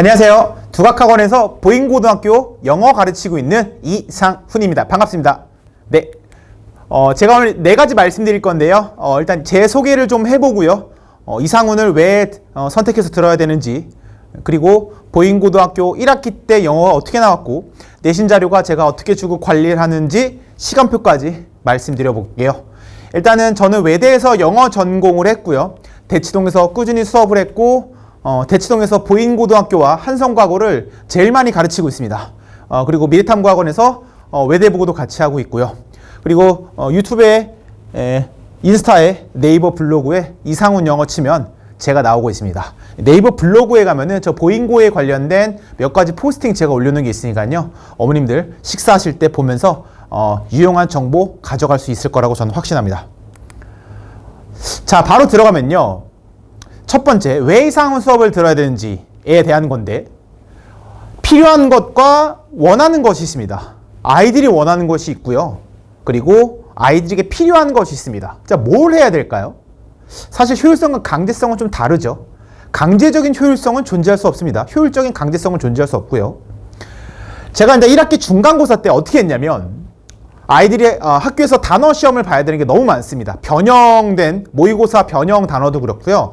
안녕하세요. 두각학원에서 보인고등학교 영어 가르치고 있는 이상훈입니다. 반갑습니다. 네, 제가 오늘 4가지 말씀드릴 건데요. 일단 제 소개를 좀 해보고요. 이상훈을 왜 선택해서 들어야 되는지, 그리고 보인고등학교 1학기 때 영어가 어떻게 나왔고 내신 자료가 제가 어떻게 주고 관리를 하는지 시간표까지 말씀드려 볼게요. 일단은 저는 외대에서 영어 전공을 했고요. 대치동에서 꾸준히 수업을 했고 대치동에서 보인고등학교와 한성과고를 제일 많이 가르치고 있습니다. 그리고 미래탐구학원에서 외대보고도 같이 하고 있고요. 그리고 유튜브에 인스타에 네이버 블로그에 이상훈 영어 치면 제가 나오고 있습니다. 네이버 블로그에 가면은 저 보인고에 관련된 몇 가지 포스팅 제가 올려놓은 게 있으니까요. 어머님들 식사하실 때 보면서 유용한 정보 가져갈 수 있을 거라고 저는 확신합니다. 자, 바로 들어가면요. 첫 번째, 왜 이상훈 수업을 들어야 되는지에 대한 건데, 필요한 것과 원하는 것이 있습니다. 아이들이 원하는 것이 있고요. 그리고 아이들에게 필요한 것이 있습니다. 자, 뭘 해야 될까요? 사실 효율성과 강제성은 좀 다르죠. 강제적인 효율성은 존재할 수 없습니다. 효율적인 강제성은 존재할 수 없고요. 제가 이제 1학기 중간고사 때 어떻게 했냐면, 아이들이 학교에서 단어 시험을 봐야 되는 게 너무 많습니다. 변형된 모의고사 변형 단어도 그렇고요.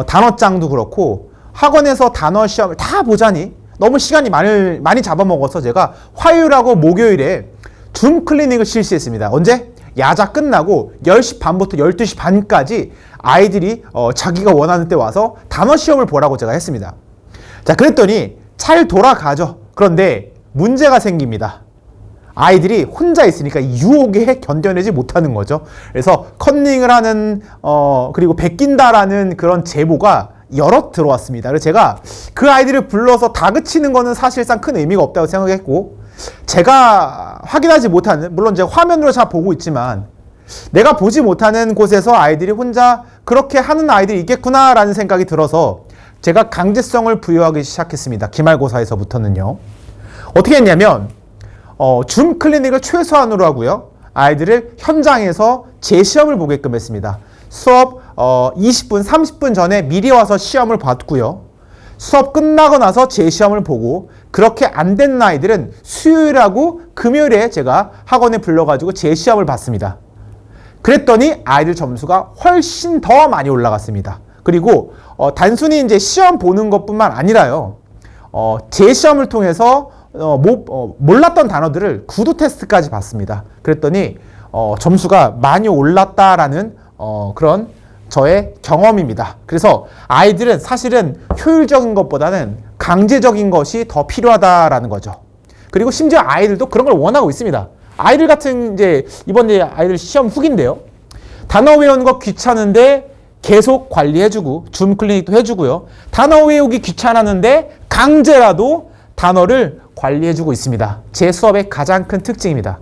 단어장도 그렇고 학원에서 단어 시험을 다 보자니 너무 시간이 많이 잡아먹어서 제가 화요일하고 목요일에 줌 클리닉을 실시했습니다. 언제? 야자 끝나고 10시 반부터 12시 반까지 아이들이 자기가 원하는 때 와서 단어 시험을 보라고 제가 했습니다. 자, 그랬더니 잘 돌아가죠. 그런데 문제가 생깁니다. 아이들이 혼자 있으니까 유혹에 견뎌내지 못하는 거죠. 그래서 컨닝을 하는 그리고 베낀다라는 그런 제보가 여럿 들어왔습니다. 그래서 제가 그 아이들을 불러서 다그치는 거는 사실상 큰 의미가 없다고 생각했고, 제가 확인하지 못하는, 물론 제가 화면으로 잘 보고 있지만 내가 보지 못하는 곳에서 아이들이 혼자 그렇게 하는 아이들이 있겠구나라는 생각이 들어서 제가 강제성을 부여하기 시작했습니다. 기말고사에서부터는요. 어떻게 했냐면 줌 클리닉을 최소한으로 하고요. 아이들을 현장에서 재시험을 보게끔 했습니다. 수업 20분, 30분 전에 미리 와서 시험을 봤고요. 수업 끝나고 나서 재시험을 보고, 그렇게 안 된 아이들은 수요일하고 금요일에 제가 학원에 불러가지고 재시험을 봤습니다. 그랬더니 아이들 점수가 훨씬 더 많이 올라갔습니다. 그리고 단순히 이제 시험 보는 것뿐만 아니라요. 재시험을 통해서 몰랐던 단어들을 구두 테스트까지 봤습니다. 그랬더니 점수가 많이 올랐다라는 그런 저의 경험입니다. 그래서 아이들은 사실은 효율적인 것보다는 강제적인 것이 더 필요하다라는 거죠. 그리고 심지어 아이들도 그런 걸 원하고 있습니다. 아이들 같은 이제 이번에 아이들 시험 후기인데요. 단어 외우는 거 귀찮은데 계속 관리해주고 줌 클리닉도 해주고요. 단어 외우기 귀찮았는데 강제라도 단어를 관리해주고 있습니다. 제 수업의 가장 큰 특징입니다.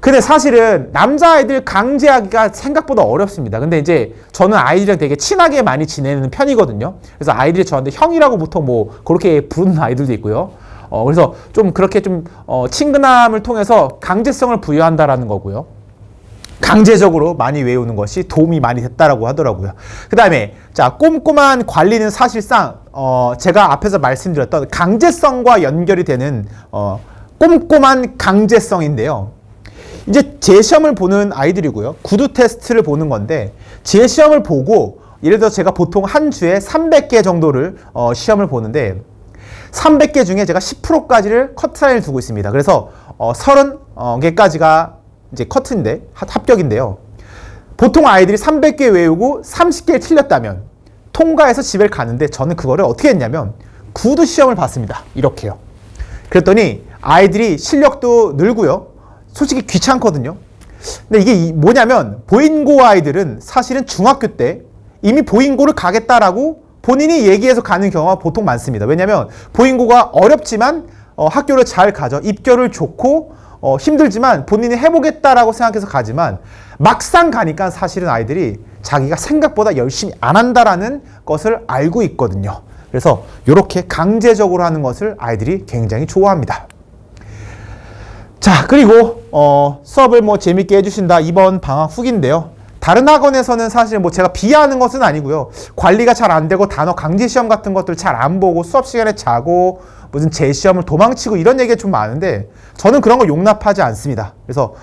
근데 사실은 남자아이들 강제하기가 생각보다 어렵습니다. 근데 이제 저는 아이들이랑 되게 친하게 많이 지내는 편이거든요. 그래서 아이들이 저한테 형이라고 보통 뭐 그렇게 부르는 아이들도 있고요. 그래서 좀 그렇게 좀 친근함을 통해서 강제성을 부여한다라는 거고요. 강제적으로 많이 외우는 것이 도움이 많이 됐다라고 하더라고요. 그 다음에 자, 꼼꼼한 관리는 사실상 제가 앞에서 말씀드렸던 강제성과 연결이 되는 꼼꼼한 강제성인데요. 이제 재시험을 보는 아이들이고요. 구두 테스트를 보는 건데, 재시험을 보고 예를 들어 제가 보통 한 주에 300개 정도를 시험을 보는데 300개 중에 제가 10%까지를 커트라인을 두고 있습니다. 그래서 30개까지가 이제 커트인데 합격인데요. 보통 아이들이 300개 외우고 30개를 틀렸다면 통과해서 집에 가는데, 저는 그거를 어떻게 했냐면 구두 시험을 봤습니다. 이렇게요. 그랬더니 아이들이 실력도 늘고요. 솔직히 귀찮거든요. 근데 이게 뭐냐면, 보인고 아이들은 사실은 중학교 때 이미 보인고를 가겠다라고 본인이 얘기해서 가는 경우가 보통 많습니다. 왜냐하면 보인고가 어렵지만 학교를 잘 가죠. 입결을 좋고 힘들지만 본인이 해보겠다라고 생각해서 가지만, 막상 가니까 사실은 아이들이 자기가 생각보다 열심히 안 한다라는 것을 알고 있거든요. 그래서 이렇게 강제적으로 하는 것을 아이들이 굉장히 좋아합니다. 자, 그리고 수업을 뭐 재밌게 해주신다. 이번 방학 후기인데요. 다른 학원에서는 사실 뭐 제가 비하하는 것은 아니고요. 관리가 잘 안 되고 단어 강제 시험 같은 것들 잘 안 보고 수업 시간에 자고 무슨 재시험을 도망치고 이런 얘기가 좀 많은데 저는 그런 거 용납하지 않습니다. 그래서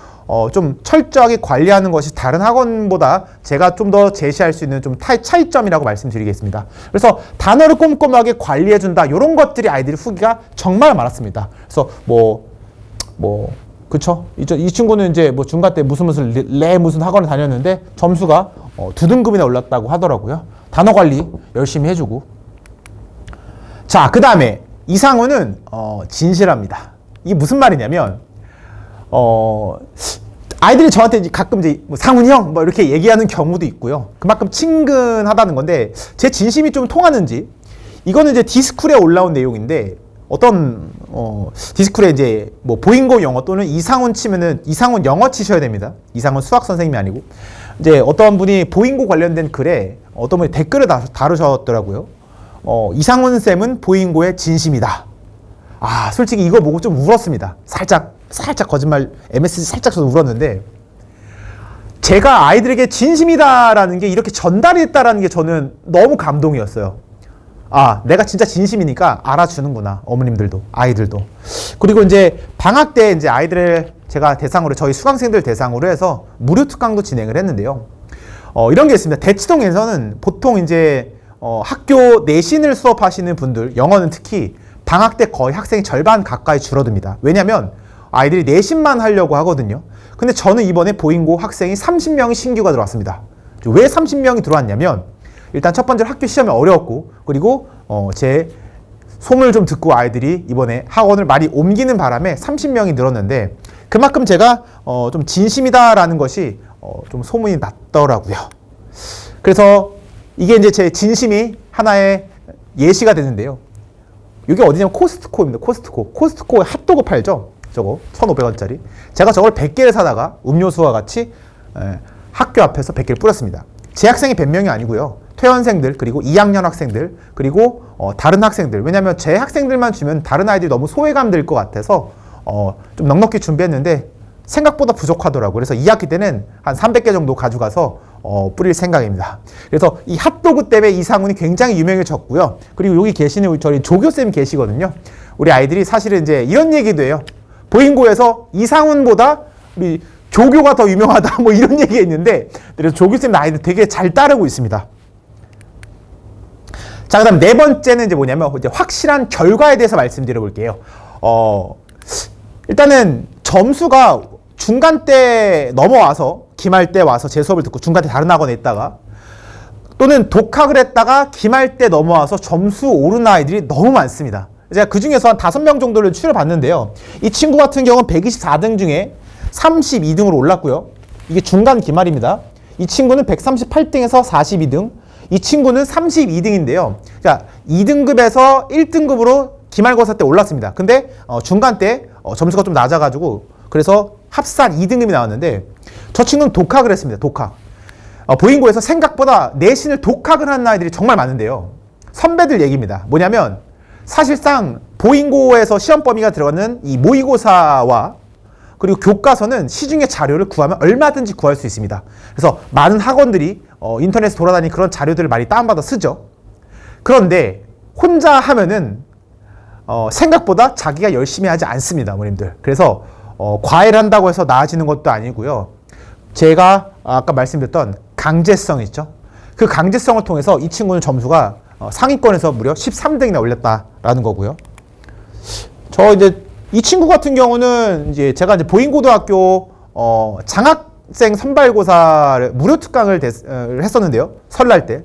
좀 철저하게 관리하는 것이 다른 학원보다 제가 좀 더 제시할 수 있는 좀 차이점이라고 말씀드리겠습니다. 그래서 단어를 꼼꼼하게 관리해준다. 이런 것들이 아이들이 후기가 정말 많았습니다. 그래서 그쵸? 이 친구는 이제 뭐 중간 때 무슨 무슨 학원을 다녔는데 점수가 2등급이나 올랐다고 하더라고요. 단어 관리 열심히 해주고. 자, 그 다음에 이상우는 진실합니다. 이게 무슨 말이냐면 아이들이 저한테 이제 가끔 이제 뭐 상훈이 형 뭐 이렇게 얘기하는 경우도 있고요. 그만큼 친근하다는 건데 제 진심이 좀 통하는지 이거는 이제 디스쿨에 올라온 내용인데 어떤 디스쿨에 이제 뭐 보잉고 영어 또는 이상훈 치면은 이상훈 영어 치셔야 됩니다. 이상훈 수학 선생님이 아니고 이제 어떤 분이 보잉고 관련된 글에 어떤 분이 댓글을 다루셨더라고요. 이상훈 쌤은 보잉고의 진심이다. 아, 솔직히 이거 보고 좀 울었습니다. 살짝 거짓말 MSG 살짝 저도 울었는데 제가 아이들에게 진심이다라는 게 이렇게 전달이 됐다라는 게 저는 너무 감동이었어요. 아, 내가 진짜 진심이니까 알아주는구나. 어머님들도, 아이들도. 그리고 이제 방학 때 이제 아이들을 제가 대상으로 저희 수강생들 대상으로 해서 무료 특강도 진행을 했는데요. 이런 게 있습니다. 대치동에서는 보통 이제 학교 내신을 수업하시는 분들, 영어는 특히 방학 때 거의 학생이 절반 가까이 줄어듭니다. 왜냐면 아이들이 내신만 하려고 하거든요. 근데 저는 이번에 보잉고 학생이 30명이 신규가 들어왔습니다. 왜 30명이 들어왔냐면 일단 첫 번째로 학교 시험이 어려웠고 그리고 제 소문을 좀 듣고 아이들이 이번에 학원을 많이 옮기는 바람에 30명이 늘었는데 그만큼 제가 좀 진심이다라는 것이 좀 소문이 났더라고요. 그래서 이게 이제 제 진심이 하나의 예시가 되는데요. 이게 어디냐면 코스트코입니다. 코스트코 핫도그 팔죠. 저거 1,500원짜리. 제가 저걸 100개를 사다가 음료수와 같이 학교 앞에서 100개를 뿌렸습니다. 제 학생이 100명이 아니고요. 퇴원생들 그리고 2학년 학생들 그리고 다른 학생들. 왜냐하면 제 학생들만 주면 다른 아이들이 너무 소외감 들 것 같아서 좀 넉넉히 준비했는데 생각보다 부족하더라고요. 그래서 2학기 때는 한 300개 정도 가져가서 뿌릴 생각입니다. 그래서 이 핫도그 때문에 이상훈이 굉장히 유명해졌고요. 그리고 여기 계시는 저희 조교쌤 계시거든요. 우리 아이들이 사실은 이제 이런 얘기도 해요. 보잉고에서 이상훈보다 우리 조교가 더 유명하다 뭐 이런 얘기가 있는데 그래서 조교쌤 아이들 되게 잘 따르고 있습니다. 자, 그 다음 네 번째는 이제 뭐냐면 이제 확실한 결과에 대해서 말씀드려 볼게요. 일단은 점수가 중간 때 넘어와서 기말 때 와서 제 수업을 듣고 중간 때 다른 학원에 있다가 또는 독학을 했다가 기말 때 넘어와서 점수 오른 아이들이 너무 많습니다. 제가 그 중에서 한 5명 정도를 추려봤는데요. 이 친구 같은 경우는 124등 중에 32등으로 올랐고요. 이게 중간 기말입니다. 이 친구는 138등에서 42등. 이 친구는 32등인데요. 그러니까 2등급에서 1등급으로 기말고사 때 올랐습니다. 근데 중간 때 점수가 좀 낮아가지고 그래서 합산 2등급이 나왔는데 저 친구는 독학을 했습니다. 독학. 보잉고에서 생각보다 내신을 독학을 하는 아이들이 정말 많은데요. 선배들 얘기입니다. 뭐냐면 사실상 보잉고에서 시험 범위가 들어가는 이 모의고사와 그리고 교과서는 시중에 자료를 구하면 얼마든지 구할 수 있습니다. 그래서 많은 학원들이 인터넷에 돌아다니는 그런 자료들을 많이 다운받아 쓰죠. 그런데 혼자 하면은 생각보다 자기가 열심히 하지 않습니다, 어머님들. 그래서 과외를 한다고 해서 나아지는 것도 아니고요. 제가 아까 말씀드렸던 강제성 있죠. 그 강제성을 통해서 이 친구는 점수가 상위권에서 무려 13등이나 올렸다라는 거고요. 저 이제 이 친구 같은 경우는 이제 제가 이제 보잉고등학교 장학생 선발고사를 무료 특강을 했었는데요. 설날 때.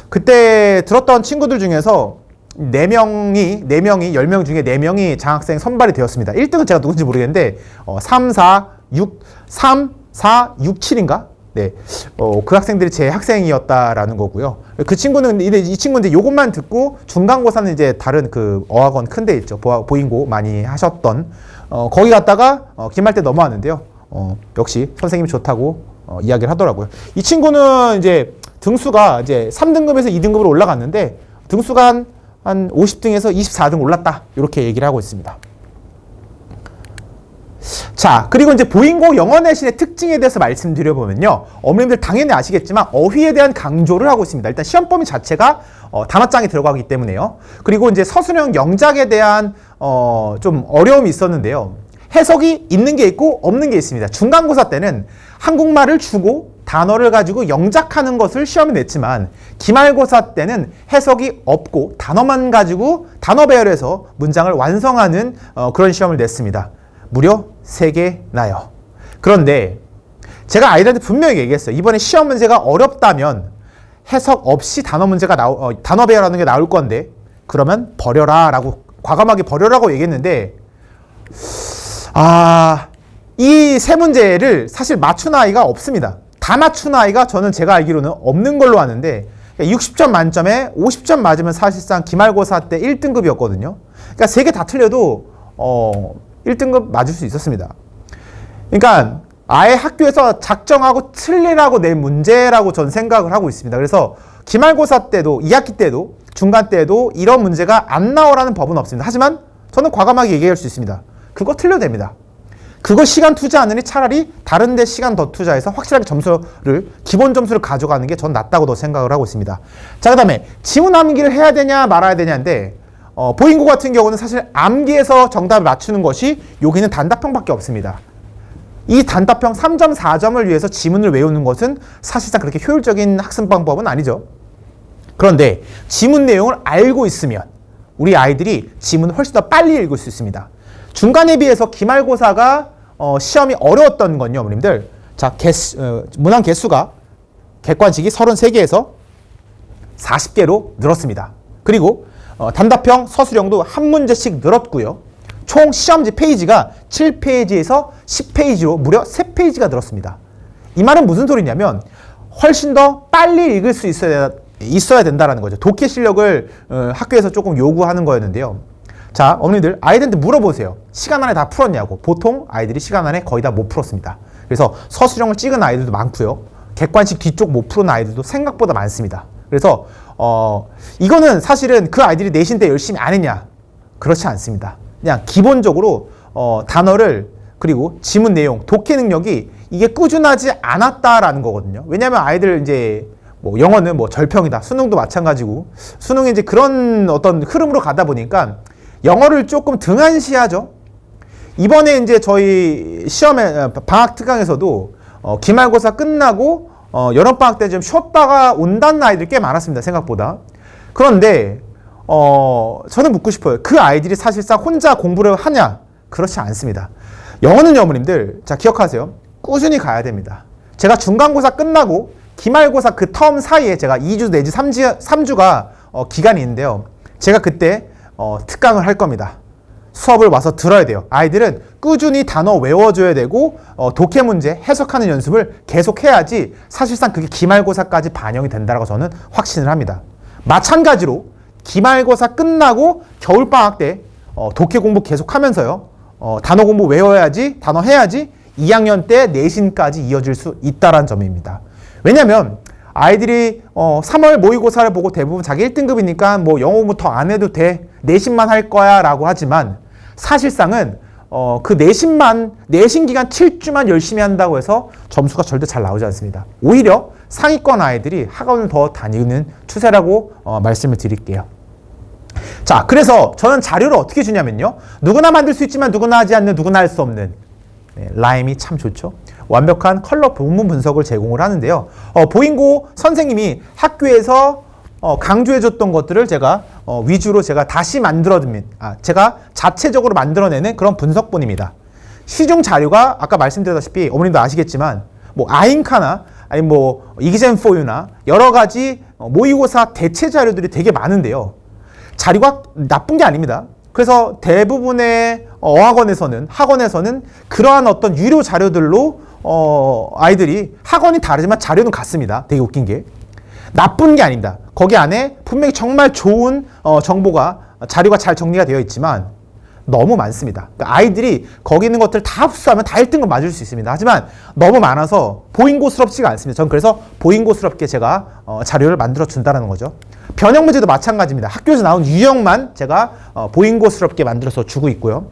그때 들었던 친구들 중에서 4명이 10명 중에 4명이 장학생 선발이 되었습니다. 1등은 제가 누군지 모르겠는데 3, 4, 6, 7인가? 네. 그 학생들이 제 학생이었다라는 거고요. 그 친구는 이 친구는 요것만 듣고 중간고사는 이제 다른 그 어학원 큰 데 있죠. 보잉고 많이 하셨던 거기 갔다가 기말 때 넘어왔는데요. 역시 선생님이 좋다고 이야기를 하더라고요. 이 친구는 이제 등수가 이제 3등급에서 2등급으로 올라갔는데 등수가 한 50등에서 24등 올랐다. 이렇게 얘기를 하고 있습니다. 자, 그리고 이제 보잉고 영어 내신의 특징에 대해서 말씀드려보면요. 어머님들 당연히 아시겠지만 어휘에 대한 강조를 하고 있습니다. 일단 시험 범위 자체가 단어장에 들어가기 때문에요. 그리고 이제 서술형 영작에 대한 좀 어려움이 있었는데요. 해석이 있는 게 있고 없는 게 있습니다. 중간고사 때는 한국말을 주고 단어를 가지고 영작하는 것을 시험에 냈지만 기말고사 때는 해석이 없고 단어만 가지고 단어 배열해서 문장을 완성하는 그런 시험을 냈습니다. 무려 3개나요. 그런데 제가 아이들한테 분명히 얘기했어요. 이번에 시험 문제가 어렵다면 해석 없이 단어 문제가 단어 배열하는 게 나올 건데 그러면 버려라 라고 과감하게 버려라고 얘기했는데 이 세 문제를 사실 맞춘 아이가 없습니다. 다 맞춘 아이가 저는 제가 알기로는 없는 걸로 아는데 60점 만점에 50점 맞으면 사실상 기말고사 때 1등급이었거든요. 그러니까 3개 다 틀려도 1등급 맞을 수 있었습니다. 그러니까 아예 학교에서 작정하고 틀리라고 낸 문제라고 저는 생각을 하고 있습니다. 그래서 기말고사 때도 2학기 때도 중간 때도 이런 문제가 안 나오라는 법은 없습니다. 하지만 저는 과감하게 얘기할 수 있습니다. 그거 틀려도 됩니다. 그거 시간 투자하느니 차라리 다른 데 시간 더 투자해서 확실하게 기본 점수를 가져가는 게 전 낫다고 더 생각을 하고 있습니다. 자, 그 다음에 지문 암기를 해야 되냐 말아야 되냐인데 보잉고 같은 경우는 사실 암기해서 정답을 맞추는 것이 여기는 단답형밖에 없습니다. 이 단답형 3점, 4점을 위해서 지문을 외우는 것은 사실상 그렇게 효율적인 학습 방법은 아니죠. 그런데 지문 내용을 알고 있으면 우리 아이들이 지문을 훨씬 더 빨리 읽을 수 있습니다. 중간에 비해서 기말고사가 시험이 어려웠던 건요, 어머님들. 자, 문항 개수가 객관식이 33개에서 40개로 늘었습니다. 그리고 단답형 서술형도 한 문제씩 늘었고요. 총 시험지 페이지가 7페이지에서 10페이지로 무려 3페이지가 늘었습니다. 이 말은 무슨 소리냐면 훨씬 더 빨리 읽을 수 있어야 된다는 거죠. 독해 실력을 학교에서 조금 요구하는 거였는데요. 자, 어머니들 아이들한테 물어보세요. 시간 안에 다 풀었냐고. 보통 아이들이 시간 안에 거의 다 못 풀었습니다. 그래서 서술형을 찍은 아이들도 많고요. 객관식 뒤쪽 못 푸는 아이들도 생각보다 많습니다. 그래서 이거는 사실은 그 아이들이 내신 때 열심히 안 했냐? 그렇지 않습니다. 그냥 기본적으로 단어를 그리고 지문 내용, 독해 능력이 이게 꾸준하지 않았다라는 거거든요. 왜냐하면 아이들 이제 뭐 영어는 뭐 절평이다. 수능도 마찬가지고 수능이 이제 그런 어떤 흐름으로 가다 보니까 영어를 조금 등한시하죠. 이번에 이제 저희 시험에 방학 특강에서도 기말고사 끝나고 여름방학 때 좀 쉬었다가 온다는 아이들 꽤 많았습니다. 생각보다. 그런데 저는 묻고 싶어요. 그 아이들이 사실상 혼자 공부를 하냐? 그렇지 않습니다. 영어는 어머님들 자 기억하세요. 꾸준히 가야 됩니다. 제가 중간고사 끝나고 기말고사 그 텀 사이에 제가 2주 내지 3주가 기간이 있는데요. 제가 그때 특강을 할 겁니다. 수업을 와서 들어야 돼요. 아이들은 꾸준히 단어 외워줘야 되고 독해 문제 해석하는 연습을 계속 해야지 사실상 그게 기말고사까지 반영이 된다고 저는 확신을 합니다. 마찬가지로 기말고사 끝나고 겨울방학 때 독해 공부 계속하면서요. 단어 공부 외워야지 단어 해야지 2학년 때 내신까지 이어질 수 있다는 점입니다. 왜냐하면 아이들이 3월 모의고사를 보고 대부분 자기 1등급이니까 뭐 영어 공부 더 안 해도 돼. 내신만 할 거야 라고 하지만 사실상은 그 내신 기간 7주만 열심히 한다고 해서 점수가 절대 잘 나오지 않습니다. 오히려 상위권 아이들이 학원을 더 다니는 추세라고 말씀을 드릴게요. 자, 그래서 저는 자료를 어떻게 주냐면요. 누구나 만들 수 있지만 누구나 하지 않는 누구나 할 수 없는 라임이 참 좋죠. 완벽한 컬러 본문 분석을 제공을 하는데요. 보잉고 선생님이 학교에서 강조해줬던 것들을 제가 위주로 제가 다시 제가 자체적으로 만들어내는 그런 분석본입니다. 시중 자료가 아까 말씀드렸다시피 어머님도 아시겠지만 뭐 아인카나 아니 뭐 이기젠4유나 여러 가지 모의고사 대체 자료들이 되게 많은데요. 자료가 나쁜 게 아닙니다. 그래서 대부분의 학원에서는 그러한 어떤 유료 자료들로 아이들이 학원이 다르지만 자료는 같습니다. 되게 웃긴 게. 나쁜 게 아닙니다. 거기 안에 분명히 정말 좋은 자료가 잘 정리가 되어 있지만 너무 많습니다. 그러니까 아이들이 거기 있는 것들 다 흡수하면 다 1등급 맞을 수 있습니다. 하지만 너무 많아서 보잉고스럽지가 않습니다. 전 그래서 보잉고스럽게 제가 자료를 만들어 준다는 거죠. 변형 문제도 마찬가지입니다. 학교에서 나온 유형만 제가 보잉고스럽게 만들어서 주고 있고요.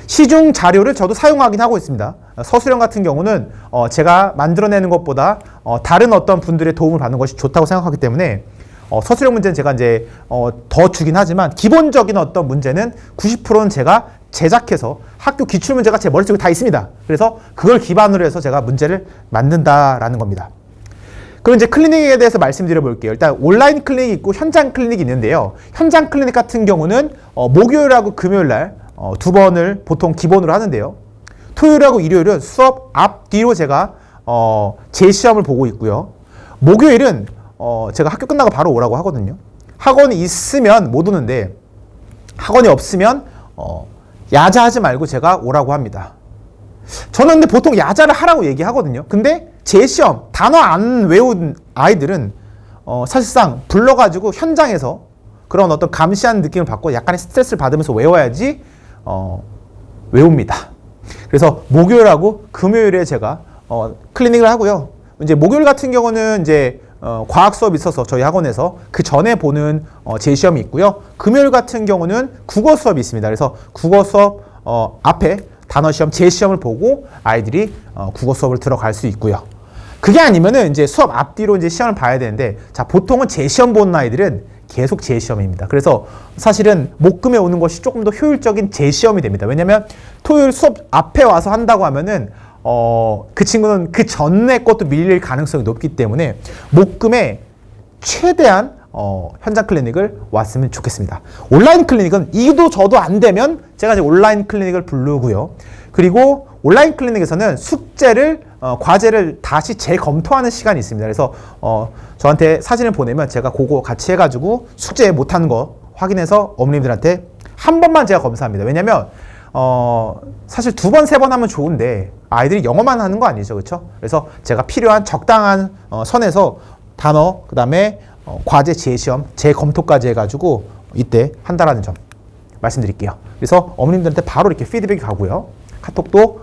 시중 자료를 저도 사용하긴 하고 있습니다. 서술형 같은 경우는 제가 만들어내는 것보다 다른 어떤 분들의 도움을 받는 것이 좋다고 생각하기 때문에 서술형 문제는 제가 이제 더 주긴 하지만 기본적인 어떤 문제는 90%는 제가 제작해서 학교 기출 문제가 제 머릿속에 다 있습니다. 그래서 그걸 기반으로 해서 제가 문제를 만든다라는 겁니다. 그럼 이제 클리닉에 대해서 말씀드려 볼게요. 일단 온라인 클리닉이 있고 현장 클리닉이 있는데요. 현장 클리닉 같은 경우는 목요일하고 금요일날 두 번을 보통 기본으로 하는데요. 토요일하고 일요일은 수업 앞뒤로 제가 재시험을 보고 있고요. 목요일은 제가 학교 끝나고 바로 오라고 하거든요. 학원이 있으면 못 오는데 학원이 없으면 야자하지 말고 제가 오라고 합니다. 저는 근데 보통 야자를 하라고 얘기하거든요. 근데 재시험 단어 안 외운 아이들은 사실상 불러가지고 현장에서 그런 어떤 감시하는 느낌을 받고 약간의 스트레스를 받으면서 외워야지 외웁니다. 그래서 목요일하고 금요일에 제가 클리닉을 하고요. 이제 목요일 같은 경우는 이제 과학 수업이 있어서 저희 학원에서 그 전에 보는 재시험이 있고요. 금요일 같은 경우는 국어 수업이 있습니다. 그래서 국어 수업 앞에 단어 시험, 재시험을 보고 아이들이 국어 수업을 들어갈 수 있고요. 그게 아니면은 이제 수업 앞뒤로 이제 시험을 봐야 되는데, 자, 보통은 재시험 보는 아이들은 계속 재시험입니다. 그래서 사실은 목금에 오는 것이 조금 더 효율적인 재시험이 됩니다. 왜냐면 토요일 수업 앞에 와서 한다고 하면은 그 친구는 그 전에 것도 밀릴 가능성이 높기 때문에 목금에 최대한 현장 클리닉을 왔으면 좋겠습니다. 온라인 클리닉은 이도 저도 안 되면 제가 이제 온라인 클리닉을 부르고요. 그리고 온라인 클리닉에서는 숙제를 과제를 다시 재검토하는 시간이 있습니다. 그래서 저한테 사진을 보내면 제가 그거 같이 해가지고 숙제 못하는 거 확인해서 어머님들한테 한 번만 제가 검사합니다. 왜냐면 사실 두 번, 세 번 하면 좋은데 아이들이 영어만 하는 거 아니죠, 그렇죠? 그래서 제가 필요한 적당한 선에서 단어, 그 다음에 과제, 재시험, 재검토까지 해가지고 이때 한다라는 점 말씀드릴게요. 그래서 어머님들한테 바로 이렇게 피드백이 가고요. 카톡도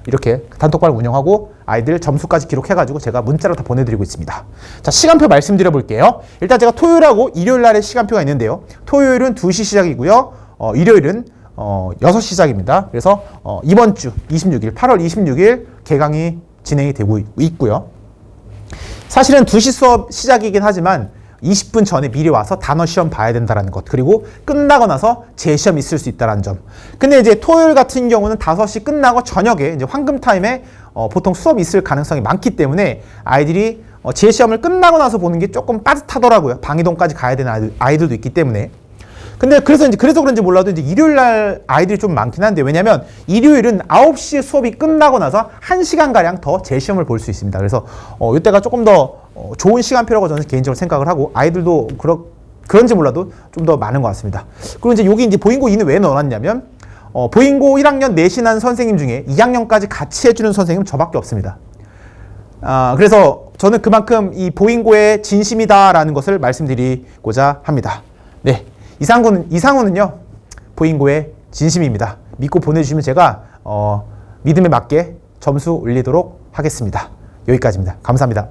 이렇게 단톡방 운영하고 아이들 점수까지 기록해가지고 제가 문자로 다 보내드리고 있습니다. 자, 시간표 말씀드려 볼게요. 일단 제가 토요일하고 일요일 날에 시간표가 있는데요. 토요일은 2시 시작이고요. 일요일은 6시 시작입니다. 그래서 이번 주 26일, 8월 26일 개강이 진행이 되고 있고요. 사실은 2시 수업 시작이긴 하지만 20분 전에 미리 와서 단어 시험 봐야 된다는 것, 그리고 끝나고 나서 재시험 있을 수 있다는 점. 근데 이제 토요일 같은 경우는 5시 끝나고 저녁에 이제 황금 타임에 보통 수업이 있을 가능성이 많기 때문에 아이들이 재시험을 끝나고 나서 보는 게 조금 빠듯하더라고요. 방이동까지 가야 되는 아이들도 있기 때문에. 근데 그래서 그런지 몰라도 이제 일요일 날 아이들이 좀 많긴 한데, 왜냐면 일요일은 9시에 수업이 끝나고 나서 1시간가량 더 재시험을 볼 수 있습니다. 그래서 이때가 조금 더 좋은 시간표라고 저는 개인적으로 생각을 하고, 아이들도 그런지 몰라도 좀 더 많은 것 같습니다. 그리고 이제 여기 이제 보잉고 2는 왜 넣어놨냐면, 보잉고 1학년 내신한 선생님 중에 2학년까지 같이 해주는 선생님은 저밖에 없습니다. 그래서 저는 그만큼 이 보잉고의 진심이다라는 것을 말씀드리고자 합니다. 네. 이상훈은요, 보잉고의 진심입니다. 믿고 보내주시면 제가 믿음에 맞게 점수 올리도록 하겠습니다. 여기까지입니다. 감사합니다.